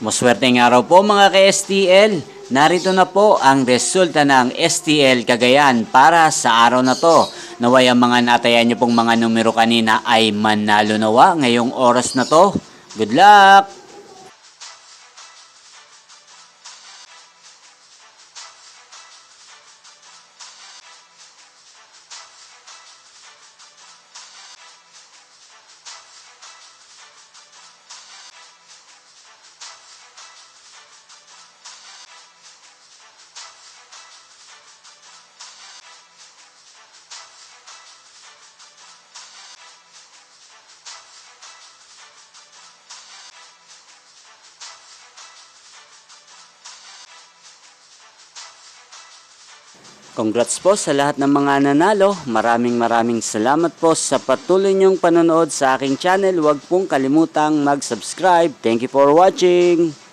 Maswerteng araw po mga ka-STL. Narito na po ang resulta ng STL Cagayan para sa araw na to. Naway ang mga natayan niyo pong mga numero kanina ay manalo nawa ngayong oras na to. Good luck! Congrats po sa lahat ng mga nanalo. Maraming salamat po sa patuloy niyong panonood sa aking channel. Huwag pong kalimutang mag-subscribe. Thank you for watching.